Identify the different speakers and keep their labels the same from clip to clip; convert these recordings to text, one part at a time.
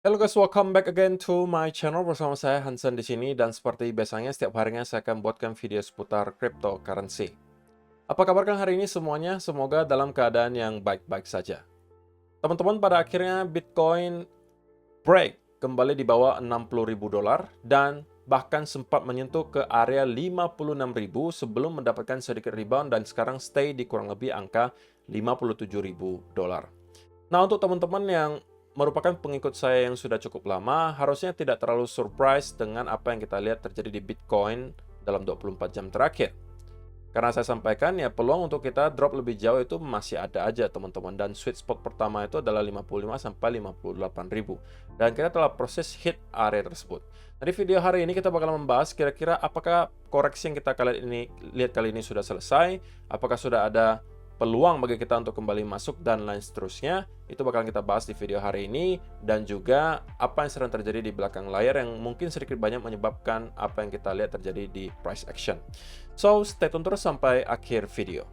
Speaker 1: Hello guys, welcome back again to my channel bersama saya Hansen di sini dan seperti biasanya setiap harinya saya akan buatkan video seputar cryptocurrency. Apa kabar kalian hari ini semuanya? Semoga dalam keadaan yang baik-baik saja. Teman-teman, pada akhirnya Bitcoin break kembali di bawah 60.000 dolar dan bahkan sempat menyentuh ke area 56.000 sebelum mendapatkan sedikit rebound dan sekarang stay di kurang lebih angka 57.000 dolar. Nah, untuk teman-teman yang merupakan pengikut saya yang sudah cukup lama, harusnya tidak terlalu surprise dengan apa yang kita lihat terjadi di Bitcoin dalam 24 jam terakhir. Karena saya sampaikan ya peluang untuk kita drop lebih jauh itu masih ada aja teman-teman, dan sweet spot pertama itu adalah 55 sampai 58 ribu. Dan kita telah proses hit area tersebut. Nah, di video hari ini kita bakal membahas kira-kira apakah koreksi yang kita lihat kali ini sudah selesai, apakah sudah ada peluang bagi kita untuk kembali masuk dan lain seterusnya. Itu bakal kita bahas di video hari ini, dan juga apa yang sedang terjadi di belakang layar yang mungkin sedikit banyak menyebabkan apa yang kita lihat terjadi di price action. So, stay tune terus sampai akhir video.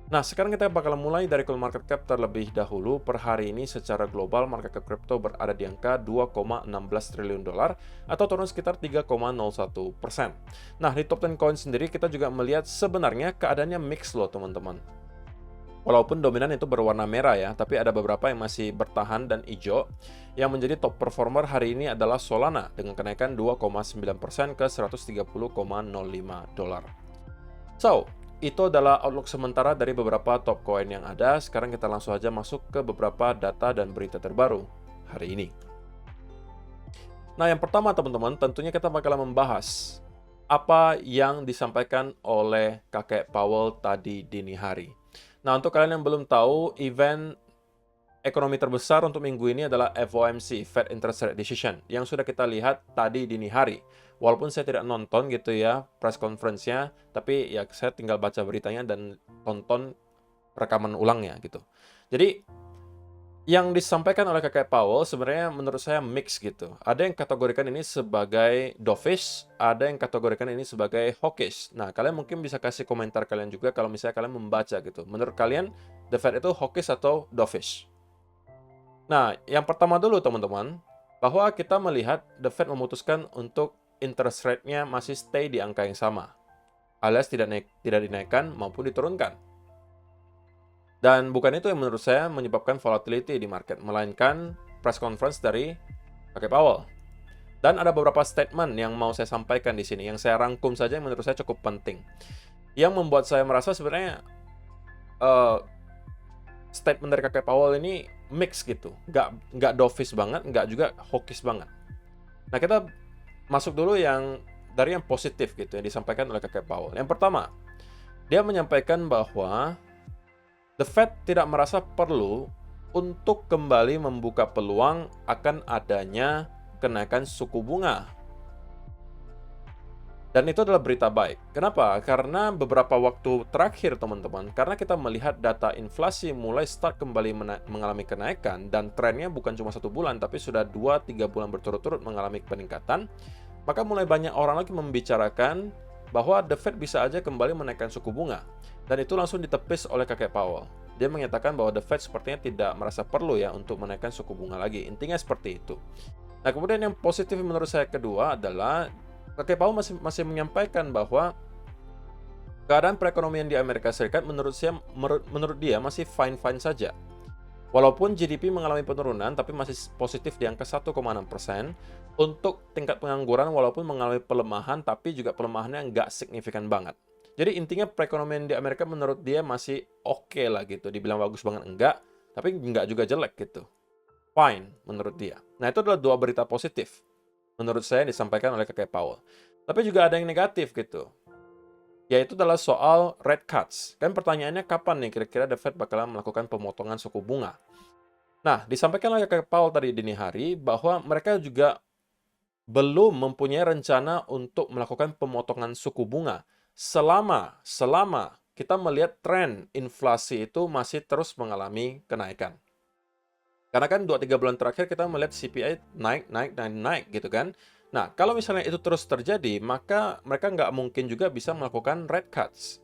Speaker 1: Nah, sekarang kita bakal mulai dari coin market cap terlebih dahulu. Per hari ini secara global market cap crypto berada di angka 2,16 triliun dolar atau turun sekitar 3,01%. Nah, di top 10 coin sendiri kita juga melihat sebenarnya keadaannya mix loh teman-teman. Walaupun dominan itu berwarna merah ya, tapi ada beberapa yang masih bertahan dan hijau. Yang menjadi top performer hari ini adalah Solana dengan kenaikan 2,9% ke 130,05 dolar. So, itu adalah outlook sementara dari beberapa top coin yang ada. Sekarang kita langsung aja masuk ke beberapa data dan berita terbaru hari ini. Nah, yang pertama teman-teman, tentunya kita bakal membahas apa yang disampaikan oleh kakek Powell tadi dini hari. Nah, untuk kalian yang belum tahu, event ekonomi terbesar untuk minggu ini adalah FOMC, Fed Interest Rate Decision, yang sudah kita lihat tadi dini hari. Walaupun saya tidak nonton gitu ya, press conference-nya, tapi ya saya tinggal baca beritanya dan tonton rekaman ulangnya gitu. Jadi, yang disampaikan oleh kakek Powell sebenarnya menurut saya mix gitu. Ada yang kategorikan ini sebagai dovish, ada yang kategorikan ini sebagai hawkish. Nah, kalian mungkin bisa kasih komentar kalian juga kalau misalnya kalian membaca gitu. Menurut kalian, the Fed itu hawkish atau dovish? Nah, yang pertama dulu teman-teman, bahwa kita melihat the Fed memutuskan untuk interest rate-nya masih stay di angka yang sama, alias tidak dinaikkan maupun diturunkan. Dan bukan itu yang menurut saya menyebabkan volatility di market, melainkan press conference dari kakek Powell. Dan ada beberapa statement yang mau saya sampaikan di sini, yang saya rangkum saja yang menurut saya cukup penting. Yang membuat saya merasa sebenarnya statement dari kakek Powell ini mix gitu. Nggak dovish banget, nggak juga hawkish banget. Nah, kita masuk dulu dari yang positif gitu, yang disampaikan oleh kakek Powell. Yang pertama, dia menyampaikan bahwa The Fed tidak merasa perlu untuk kembali membuka peluang akan adanya kenaikan suku bunga. Dan itu adalah berita baik. Kenapa? Karena beberapa waktu terakhir teman-teman, karena kita melihat data inflasi mulai start kembali mengalami kenaikan, dan trennya bukan cuma 1 bulan, tapi sudah 2-3 bulan berturut-turut mengalami peningkatan, maka mulai banyak orang lagi membicarakan bahwa The Fed bisa aja kembali menaikkan suku bunga. Dan itu langsung ditepis oleh kakek Powell. Dia menyatakan bahwa The Fed sepertinya tidak merasa perlu ya untuk menaikkan suku bunga lagi. Intinya seperti itu. Nah, kemudian yang positif menurut saya kedua adalah kakek Powell masih menyampaikan bahwa keadaan perekonomian di Amerika Serikat menurut dia masih fine-fine saja. Walaupun GDP mengalami penurunan, tapi masih positif di angka 1,6%. Untuk tingkat pengangguran walaupun mengalami pelemahan, tapi juga pelemahannya nggak signifikan banget. Jadi intinya perekonomian di Amerika menurut dia masih oke lah gitu. Dibilang bagus banget enggak, tapi nggak juga jelek gitu. Fine menurut dia. Nah, itu adalah dua berita positif menurut saya yang disampaikan oleh kakek Powell. Tapi juga ada yang negatif gitu. Yaitu adalah soal rate cuts. Kan pertanyaannya kapan nih kira-kira The Fed bakalan melakukan pemotongan suku bunga. Nah, disampaikan oleh kakek Powell tadi dini hari bahwa mereka juga belum mempunyai rencana untuk melakukan pemotongan suku bunga selama kita melihat tren inflasi itu masih terus mengalami kenaikan. Karena kan 2-3 bulan terakhir kita melihat CPI naik gitu kan. Nah, kalau misalnya itu terus terjadi, maka mereka nggak mungkin juga bisa melakukan rate cuts.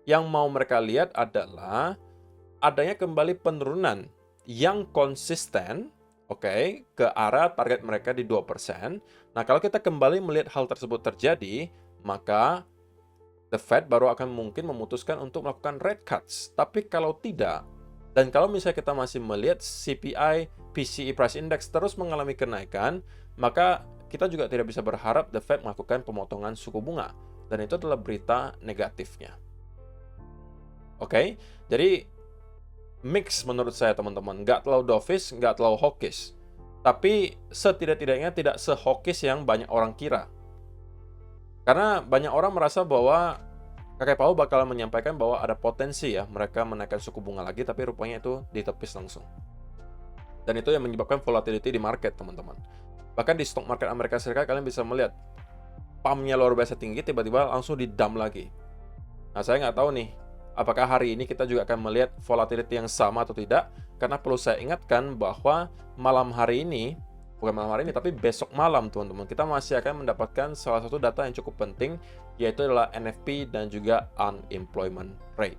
Speaker 1: Yang mau mereka lihat adalah adanya kembali penurunan yang konsisten Oke, ke arah target mereka di 2%. Nah, kalau kita kembali melihat hal tersebut terjadi, maka The Fed baru akan mungkin memutuskan untuk melakukan rate cuts. Tapi kalau tidak, dan kalau misalnya kita masih melihat CPI, PCE Price Index terus mengalami kenaikan, maka kita juga tidak bisa berharap The Fed melakukan pemotongan suku bunga. Dan itu adalah berita negatifnya. Oke, jadi mix menurut saya teman-teman. Nggak terlalu dovish, nggak terlalu hawkish. Tapi setidak-tidaknya tidak sehawkish yang banyak orang kira. Karena banyak orang merasa bahwa Kakek Paul bakal menyampaikan bahwa ada potensi ya mereka menaikkan suku bunga lagi, tapi rupanya itu ditepis langsung. Dan itu yang menyebabkan volatility di market, teman-teman. Bahkan di stock market Amerika Serikat kalian bisa melihat pumpnya luar biasa tinggi, tiba-tiba langsung di-dump lagi. Nah, saya nggak tahu nih, apakah hari ini kita juga akan melihat volatility yang sama atau tidak, karena perlu saya ingatkan bahwa malam hari ini, bukan malam hari ini, tapi besok malam, teman-teman, kita masih akan mendapatkan salah satu data yang cukup penting, yaitu adalah NFP dan juga unemployment rate.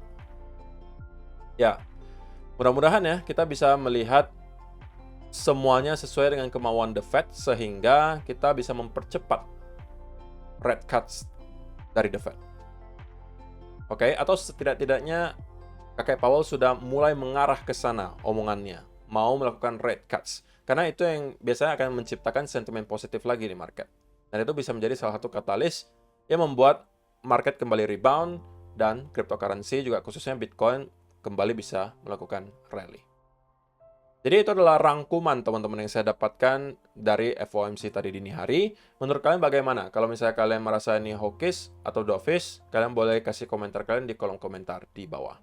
Speaker 1: Ya, mudah-mudahan ya kita bisa melihat semuanya sesuai dengan kemauan The Fed, sehingga kita bisa mempercepat rate cuts dari The Fed. Oke, atau setidak-tidaknya Kakek Powell sudah mulai mengarah ke sana omongannya, mau melakukan rate cuts. Karena itu yang biasanya akan menciptakan sentimen positif lagi di market. Dan itu bisa menjadi salah satu katalis yang membuat market kembali rebound dan cryptocurrency juga khususnya Bitcoin kembali bisa melakukan rally. Jadi itu adalah rangkuman teman-teman yang saya dapatkan dari FOMC tadi dini hari. Menurut kalian bagaimana? Kalau misalnya kalian merasa ini hawkish atau dovish, kalian boleh kasih komentar kalian di kolom komentar di bawah.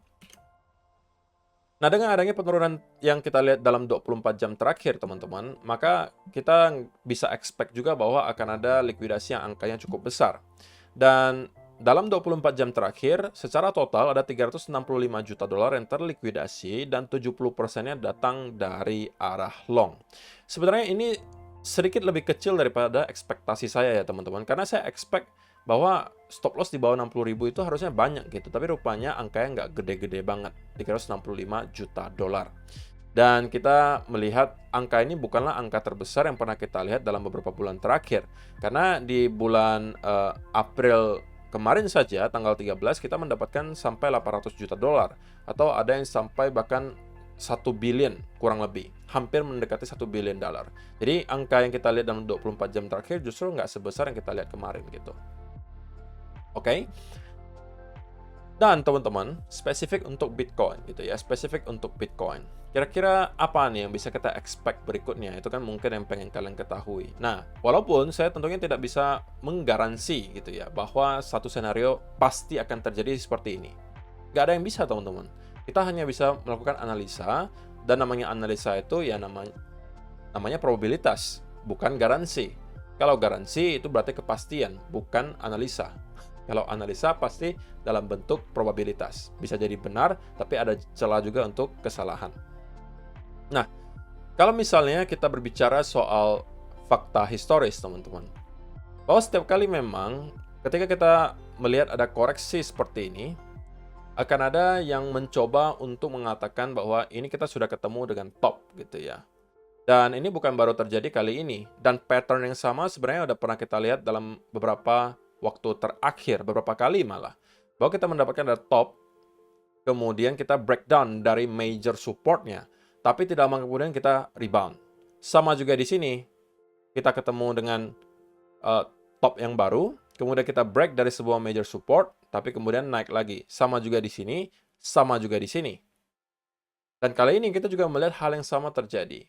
Speaker 1: Nah, dengan adanya penurunan yang kita lihat dalam 24 jam terakhir, teman-teman, maka kita bisa expect juga bahwa akan ada likuidasi yang angkanya cukup besar. Dan dalam 24 jam terakhir, secara total ada 365 juta dolar yang terlikuidasi dan 70%-nya datang dari arah long. Sebenarnya ini sedikit lebih kecil daripada ekspektasi saya ya teman-teman, karena saya expect bahwa stop loss di bawah 60.000 itu harusnya banyak gitu, tapi rupanya angkanya nggak gede-gede banget, 365 juta dolar. Dan kita melihat angka ini bukanlah angka terbesar yang pernah kita lihat dalam beberapa bulan terakhir, karena di bulan April kemarin saja, tanggal 13, kita mendapatkan sampai 800 juta dolar. Atau ada yang sampai bahkan 1 billion kurang lebih. Hampir mendekati 1 billion dolar. Jadi angka yang kita lihat dalam 24 jam terakhir justru nggak sebesar yang kita lihat kemarin gitu. Oke? Dan teman-teman, spesifik untuk Bitcoin gitu ya. Spesifik untuk Bitcoin. Kira-kira apa nih yang bisa kita expect berikutnya? Itu kan mungkin yang pengen kalian ketahui. Nah, walaupun saya tentunya tidak bisa menggaransi gitu ya, bahwa satu senario pasti akan terjadi seperti ini. Nggak ada yang bisa, teman-teman. Kita hanya bisa melakukan analisa, dan namanya analisa itu ya namanya probabilitas, bukan garansi. Kalau garansi itu berarti kepastian, bukan analisa. Kalau analisa pasti dalam bentuk probabilitas. Bisa jadi benar, tapi ada celah juga untuk kesalahan. Nah, kalau misalnya kita berbicara soal fakta historis, teman-teman, bahwa setiap kali memang ketika kita melihat ada koreksi seperti ini, akan ada yang mencoba untuk mengatakan bahwa ini kita sudah ketemu dengan top gitu ya. Dan ini bukan baru terjadi kali ini. Dan pattern yang sama sebenarnya udah pernah kita lihat dalam beberapa waktu terakhir, beberapa kali malah. Bahwa kita mendapatkan ada top, kemudian kita breakdown dari major supportnya. Tapi tidak lama kemudian kita rebound. Sama juga di sini, kita ketemu dengan top yang baru, kemudian kita break dari sebuah major support, tapi kemudian naik lagi. Sama juga di sini, sama juga di sini. Dan kali ini kita juga melihat hal yang sama terjadi.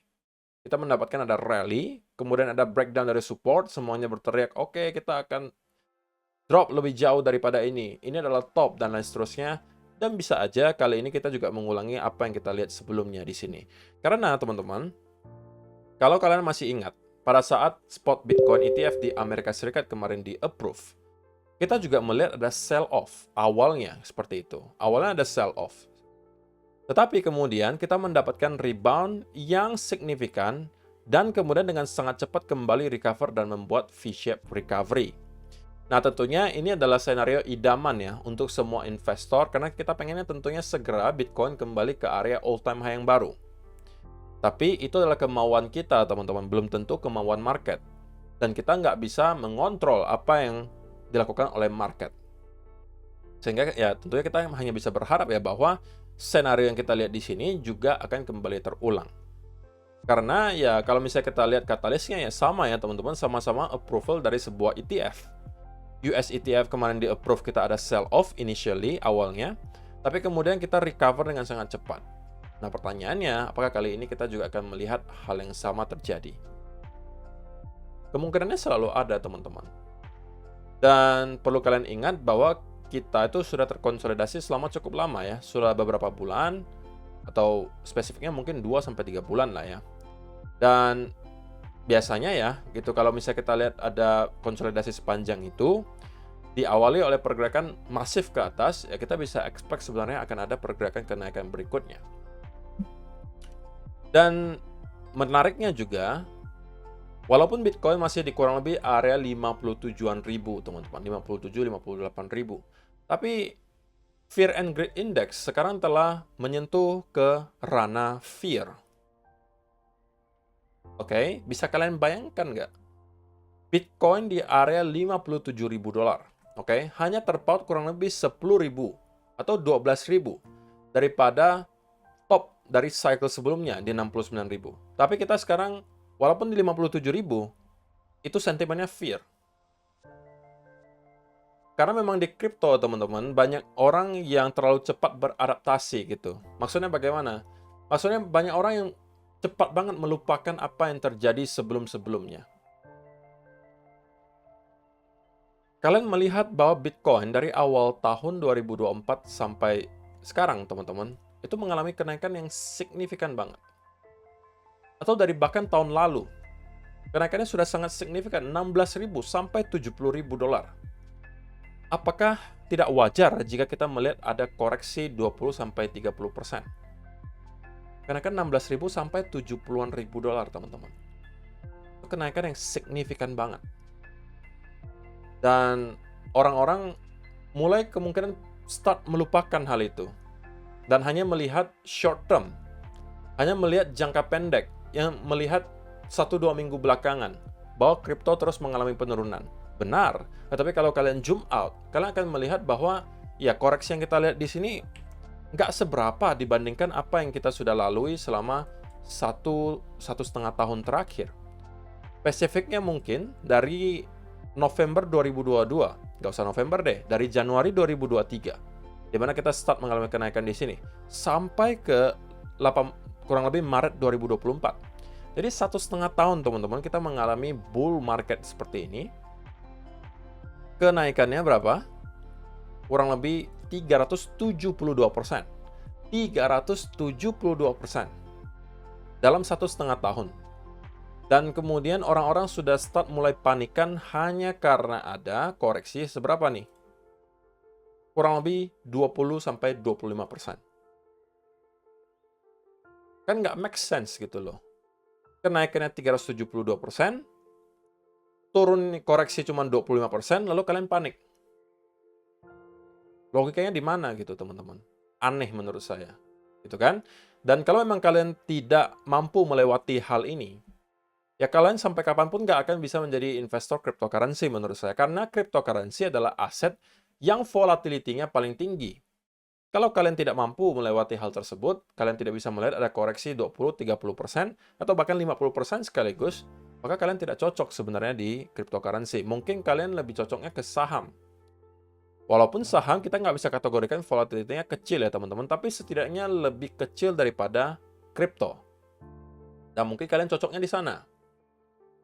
Speaker 1: Kita mendapatkan ada rally, kemudian ada breakdown dari support, semuanya berteriak, oke, kita akan drop lebih jauh daripada ini. Ini adalah top, dan lain seterusnya. Dan bisa aja kali ini kita juga mengulangi apa yang kita lihat sebelumnya di sini. Karena teman-teman, kalau kalian masih ingat, pada saat spot Bitcoin ETF di Amerika Serikat kemarin di-approve, kita juga melihat ada sell-off. Awalnya seperti itu. Awalnya ada sell-off. Tetapi kemudian kita mendapatkan rebound yang signifikan, dan kemudian dengan sangat cepat kembali recover dan membuat V-shape recovery. Nah, tentunya ini adalah skenario idaman ya untuk semua investor, karena kita pengennya tentunya segera Bitcoin kembali ke area all-time high yang baru. Tapi itu adalah kemauan kita, teman-teman, belum tentu kemauan market. Dan kita nggak bisa mengontrol apa yang dilakukan oleh market. Sehingga ya tentunya kita hanya bisa berharap ya bahwa skenario yang kita lihat di sini juga akan kembali terulang. Karena ya kalau misalnya kita lihat katalisnya ya sama ya teman-teman, sama-sama approval dari sebuah ETF. US ETF kemarin di-approve, kita ada sell off initially awalnya, tapi kemudian kita recover dengan sangat cepat. Nah pertanyaannya, apakah kali ini kita juga akan melihat hal yang sama terjadi? Kemungkinannya selalu ada teman-teman. Dan perlu kalian ingat bahwa kita itu sudah terkonsolidasi selama cukup lama ya, sudah beberapa bulan, atau spesifiknya mungkin 2-3 bulan lah ya. Dan biasanya ya, gitu kalau misalnya kita lihat ada konsolidasi sepanjang itu, diawali oleh pergerakan masif ke atas, ya kita bisa expect sebenarnya akan ada pergerakan kenaikan berikutnya. Dan menariknya juga, walaupun Bitcoin masih di kurang lebih area 57-an ribu, teman-teman, 57-58 ribu, tapi Fear and Greed Index sekarang telah menyentuh ke ranah fear. Oke, bisa kalian bayangkan nggak? Bitcoin di area 57 ribu dolar. Oke, hanya terpaut kurang lebih 10 ribu atau 12 ribu daripada top dari cycle sebelumnya di 69 ribu. Tapi kita sekarang, walaupun di 57 ribu, itu sentimennya fear. Karena memang di kripto, teman-teman, banyak orang yang terlalu cepat beradaptasi gitu. Maksudnya bagaimana? Maksudnya banyak orang yang cepat banget melupakan apa yang terjadi sebelum-sebelumnya. Kalian melihat bahwa Bitcoin dari awal tahun 2024 sampai sekarang, teman-teman, itu mengalami kenaikan yang signifikan banget. Atau dari bahkan tahun lalu, kenaikannya sudah sangat signifikan, 16.000 sampai 70.000 dolar. Apakah tidak wajar jika kita melihat ada koreksi 20-30%? Kenaikan 16.000 sampai 70-an ribu dolar, teman-teman. Itu kenaikan yang signifikan banget. Dan orang-orang mulai kemungkinan start melupakan hal itu. Dan hanya melihat short term. Hanya melihat jangka pendek. Yang melihat 1-2 minggu belakangan. Bahwa kripto terus mengalami penurunan. Benar. Tetapi kalau kalian zoom out, kalian akan melihat bahwa ya koreksi yang kita lihat di sini nggak seberapa dibandingkan apa yang kita sudah lalui selama 1,5 tahun terakhir. Spesifiknya mungkin dari November 2022, nggak usah November deh, dari Januari 2023, di mana kita start mengalami kenaikan di sini, sampai ke kurang lebih Maret 2024. Jadi 1,5 tahun, teman-teman, kita mengalami bull market seperti ini. Kenaikannya berapa? Kurang lebih 372%. 372% dalam 1,5 tahun. Dan kemudian orang-orang sudah start mulai panikan hanya karena ada koreksi seberapa nih? Kurang lebih 20-25%. Kan nggak make sense gitu loh. Kenaikannya 372%, turun koreksi cuma 25%, lalu kalian panik. Logikanya di mana gitu, teman-teman? Aneh menurut saya. Gitu kan? Dan kalau memang kalian tidak mampu melewati hal ini, ya kalian sampai kapanpun nggak akan bisa menjadi investor cryptocurrency menurut saya. Karena cryptocurrency adalah aset yang volatility-nya paling tinggi. Kalau kalian tidak mampu melewati hal tersebut, kalian tidak bisa melihat ada koreksi 20-30% atau bahkan 50% sekaligus, maka kalian tidak cocok sebenarnya di cryptocurrency. Mungkin kalian lebih cocoknya ke saham. Walaupun saham kita nggak bisa kategorikan volatility-nya kecil ya teman-teman, tapi setidaknya lebih kecil daripada kripto. Dan mungkin kalian cocoknya di sana.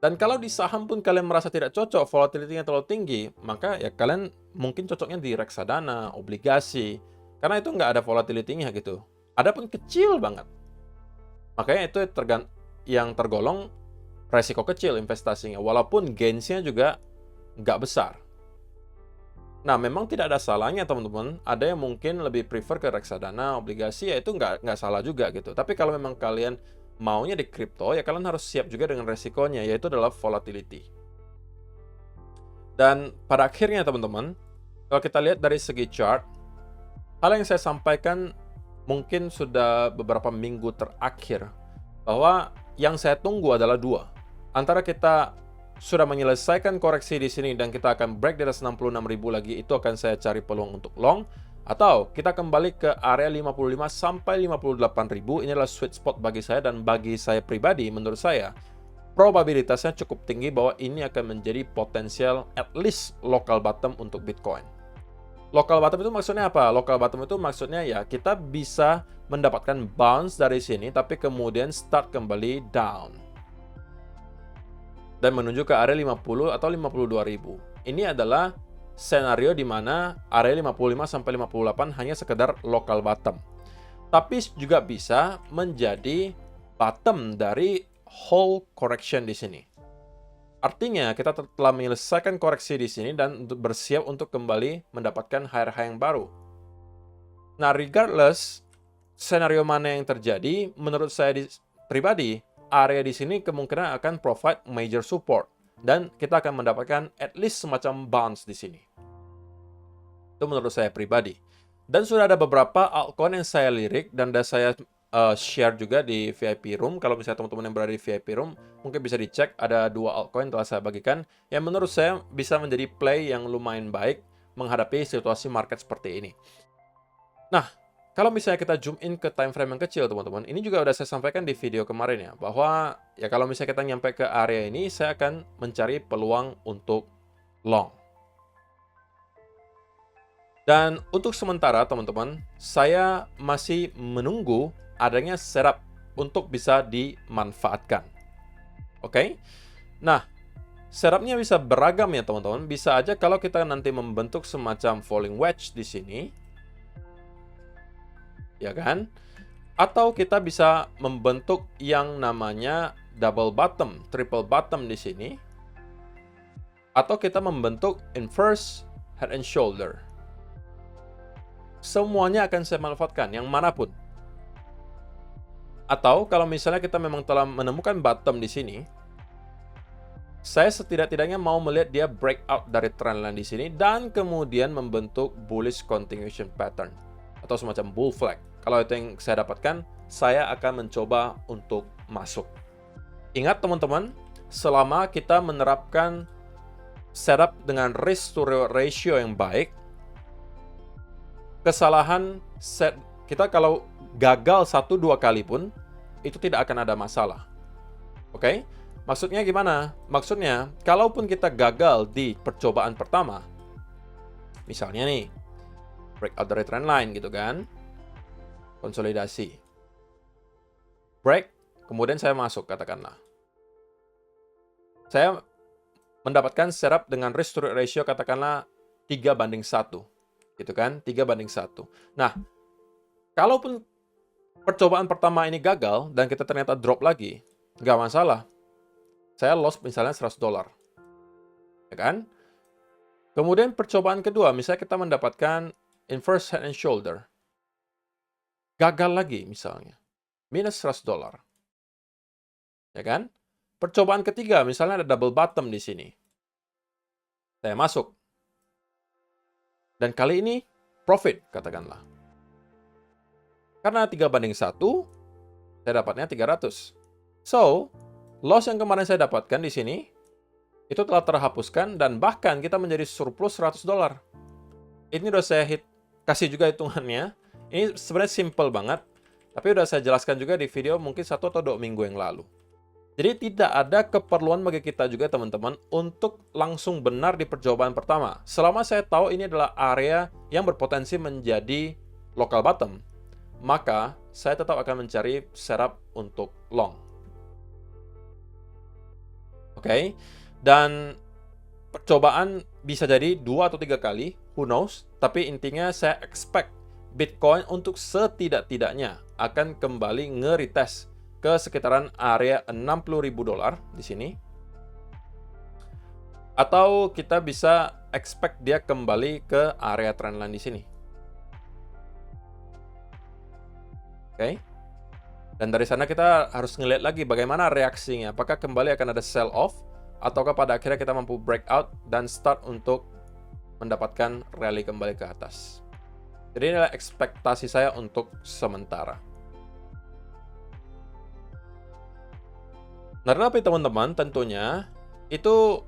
Speaker 1: Dan kalau di saham pun kalian merasa tidak cocok, volatility-nya terlalu tinggi, maka ya kalian mungkin cocoknya di reksadana, obligasi, karena itu nggak ada volatility-nya gitu. Ada pun kecil banget. Makanya itu yang tergolong resiko kecil investasinya, walaupun gains-nya juga nggak besar. Nah, memang tidak ada salahnya, teman-teman. Ada yang mungkin lebih prefer ke reksadana, obligasi, ya itu nggak salah juga gitu. Tapi kalau memang kalian maunya di kripto, ya kalian harus siap juga dengan resikonya, yaitu adalah volatility. Dan pada akhirnya, teman-teman, kalau kita lihat dari segi chart, hal yang saya sampaikan mungkin sudah beberapa minggu terakhir, bahwa yang saya tunggu adalah dua. Antara kita sudah menyelesaikan koreksi di sini dan kita akan break di atas 66.000 lagi, itu akan saya cari peluang untuk long, atau kita kembali ke area 55 sampai 58.000. Ini adalah sweet spot bagi saya, dan bagi saya pribadi, menurut saya probabilitasnya cukup tinggi bahwa ini akan menjadi potensial at least local bottom untuk Bitcoin. Local bottom itu maksudnya apa? Local bottom itu maksudnya ya kita bisa mendapatkan bounce dari sini tapi kemudian start kembali down dan menuju ke area 50 atau 52.000. Ini adalah senario di mana area 55 sampai 58 hanya sekedar local bottom. Tapi juga bisa menjadi bottom dari whole correction di sini. Artinya kita telah menyelesaikan koreksi di sini dan bersiap untuk kembali mendapatkan higher high yang baru. Nah, regardless senario mana yang terjadi, menurut saya pribadi, area di sini kemungkinan akan provide major support dan kita akan mendapatkan at least semacam bounce di sini. Itu menurut saya pribadi. Dan sudah ada beberapa altcoin yang saya lirik dan saya share juga di VIP Room. Kalau misalnya teman-teman yang berada di VIP Room, mungkin bisa dicek. Ada 2 altcoin telah saya bagikan yang menurut saya bisa menjadi play yang lumayan baik menghadapi situasi market seperti ini. Nah, kalau misalnya kita zoom in ke time frame yang kecil, teman-teman, ini juga udah saya sampaikan di video kemarin ya, bahwa ya kalau misalnya kita nyampe ke area ini, saya akan mencari peluang untuk long. Dan untuk sementara, teman-teman, saya masih menunggu adanya setup untuk bisa dimanfaatkan. Oke? Nah, setupnya bisa beragam ya, teman-teman. Bisa aja kalau kita nanti membentuk semacam falling wedge di sini, ya kan? Atau kita bisa membentuk yang namanya double bottom, triple bottom di sini. Atau kita membentuk inverse head and shoulder. Semuanya akan saya manfaatkan, yang manapun. Atau kalau misalnya kita memang telah menemukan bottom di sini, saya setidak-tidaknya mau melihat dia breakout dari trendline di sini dan kemudian membentuk bullish continuation pattern atau semacam bull flag. Kalau itu yang saya dapatkan, saya akan mencoba untuk masuk. Ingat teman-teman, selama kita menerapkan setup dengan risk to reward ratio yang baik, kesalahan kita kalau gagal 1-2 kali pun, itu tidak akan ada masalah. Oke? Maksudnya gimana? Maksudnya, kalaupun kita gagal di percobaan pertama, misalnya nih, breakout dari trendline gitu kan, konsolidasi, break, kemudian saya masuk, katakanlah. Saya mendapatkan setup dengan risk to reward ratio katakanlah 3:1, gitu kan, 3:1. Nah, kalaupun percobaan pertama ini gagal dan kita ternyata drop lagi, nggak masalah. Saya loss misalnya $100, ya kan? Kemudian percobaan kedua, misalnya kita mendapatkan inverse head and shoulder, gagal lagi misalnya, minus $100, ya kan? Percobaan ketiga, misalnya ada double bottom di sini, saya masuk, dan kali ini profit katakanlah. Karena 3:1, saya dapatnya 300. So, loss yang kemarin saya dapatkan di sini, itu telah terhapuskan dan bahkan kita menjadi surplus $100. Ini udah saya kasih juga hitungannya. Ini sebenarnya simple banget, tapi udah saya jelaskan juga di video mungkin 1 atau 2 minggu yang lalu. Jadi tidak ada keperluan bagi kita juga teman-teman untuk langsung benar di percobaan pertama. Selama saya tahu ini adalah area yang berpotensi menjadi local bottom, maka saya tetap akan mencari setup untuk long. Oke, dan percobaan bisa jadi 2 atau 3 kali, who knows, tapi intinya saya expect Bitcoin untuk setidak-tidaknya akan kembali nge-retest ke sekitaran area $60.000 di sini. Atau kita bisa expect dia kembali ke area trendline di sini. Oke. Dan dari sana kita harus ngelihat lagi bagaimana reaksinya. Apakah kembali akan ada sell off ataukah pada akhirnya kita mampu breakout dan start untuk mendapatkan rally kembali ke atas. Jadi inilah ekspektasi saya untuk sementara. Karena apa teman-teman? Tentunya itu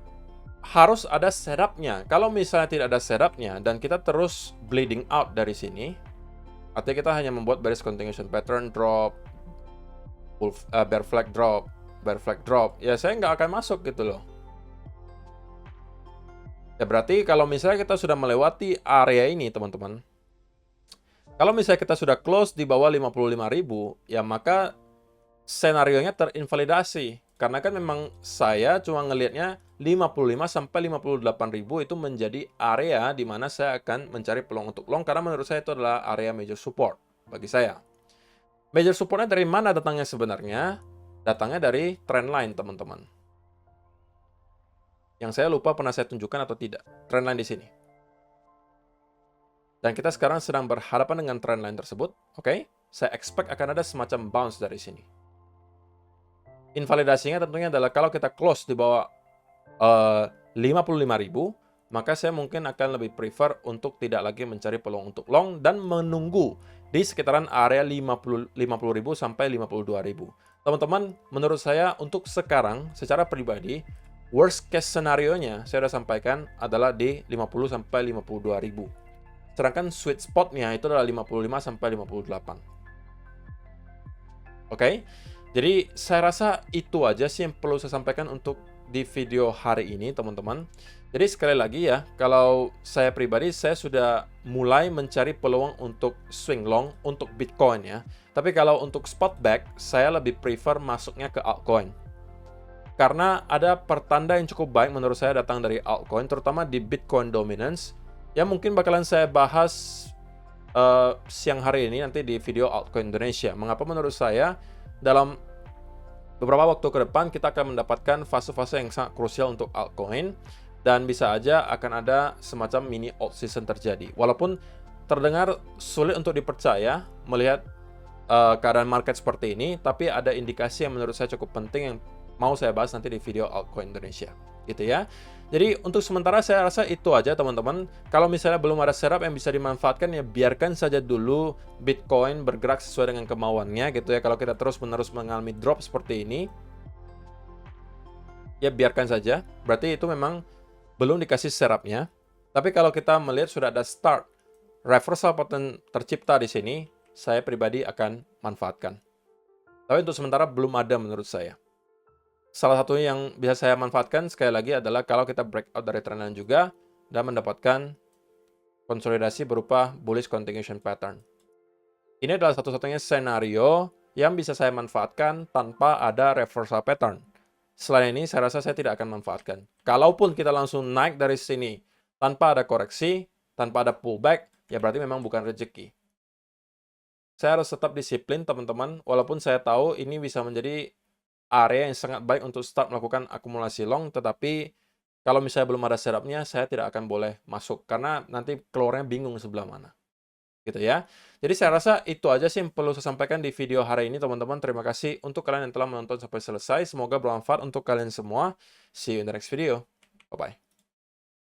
Speaker 1: harus ada setupnya. Kalau misalnya tidak ada setupnya dan kita terus bleeding out dari sini, artinya kita hanya membuat bearish continuation pattern drop, bear flag drop, ya saya nggak akan masuk gitu loh. Ya berarti kalau misalnya kita sudah melewati area ini teman-teman, kalau misalnya kita sudah close di bawah 55.000, ya maka senarionya terinvalidasi. Karena kan memang saya cuma ngelihatnya 55 sampai 58.000 itu menjadi area di mana saya akan mencari peluang untuk long, karena menurut saya itu adalah area major support bagi saya. Major supportnya dari mana datangnya sebenarnya? Datangnya dari trendline teman-teman. Yang saya lupa pernah saya tunjukkan atau tidak. Trendline di sini. Dan kita sekarang sedang berhadapan dengan trendline tersebut. Oke, saya expect akan ada semacam bounce dari sini. Invalidasinya tentunya adalah kalau kita close di bawah 55.000, maka saya mungkin akan lebih prefer untuk tidak lagi mencari peluang untuk long dan menunggu di sekitaran area 50.000 sampai 52.000. Teman-teman, menurut saya untuk sekarang secara pribadi worst case scenario-nya saya sudah sampaikan adalah di 50 sampai 52.000. Sedangkan sweet spot-nya itu adalah 55 sampai 58. Oke? Jadi saya rasa itu aja sih yang perlu saya sampaikan untuk di video hari ini teman-teman. Jadi sekali lagi ya, kalau saya pribadi saya sudah mulai mencari peluang untuk swing long untuk Bitcoin ya. Tapi kalau untuk spot back, saya lebih prefer masuknya ke altcoin. Karena ada pertanda yang cukup baik menurut saya datang dari altcoin, terutama di Bitcoin dominance, yang mungkin bakalan saya bahas siang hari ini nanti di video altcoin Indonesia. Mengapa menurut saya dalam beberapa waktu ke depan kita akan mendapatkan fase-fase yang sangat krusial untuk altcoin, dan bisa aja akan ada semacam mini alt season terjadi. Walaupun terdengar sulit untuk dipercaya melihat keadaan market seperti ini, tapi ada indikasi yang menurut saya cukup penting yang mau saya bahas nanti di video altcoin Indonesia. Gitu ya. Jadi untuk sementara saya rasa itu aja teman-teman. Kalau misalnya belum ada setup yang bisa dimanfaatkan, ya biarkan saja dulu Bitcoin bergerak sesuai dengan kemauannya gitu ya. Kalau kita terus-menerus mengalami drop seperti ini, ya biarkan saja. Berarti itu memang belum dikasih setupnya. Tapi kalau kita melihat sudah ada start reversal pattern tercipta di sini, saya pribadi akan manfaatkan. Tapi untuk sementara belum ada menurut saya. Salah satu yang bisa saya manfaatkan sekali lagi adalah kalau kita breakout dari trendline juga dan mendapatkan konsolidasi berupa bullish continuation pattern. Ini adalah satu-satunya senario yang bisa saya manfaatkan tanpa ada reversal pattern. Selain ini, saya rasa saya tidak akan manfaatkan. Kalaupun kita langsung naik dari sini tanpa ada koreksi, tanpa ada pullback, ya berarti memang bukan rezeki. Saya harus tetap disiplin, teman-teman, walaupun saya tahu ini bisa menjadi area yang sangat baik untuk start melakukan akumulasi long, tetapi kalau misalnya belum ada setupnya, saya tidak akan boleh masuk, karena nanti keluarnya bingung sebelah mana. Gitu ya. Jadi saya rasa itu aja sih yang perlu saya sampaikan di video hari ini, teman-teman. Terima kasih untuk kalian yang telah menonton sampai selesai. Semoga bermanfaat untuk kalian semua. See you in the next video. Bye-bye.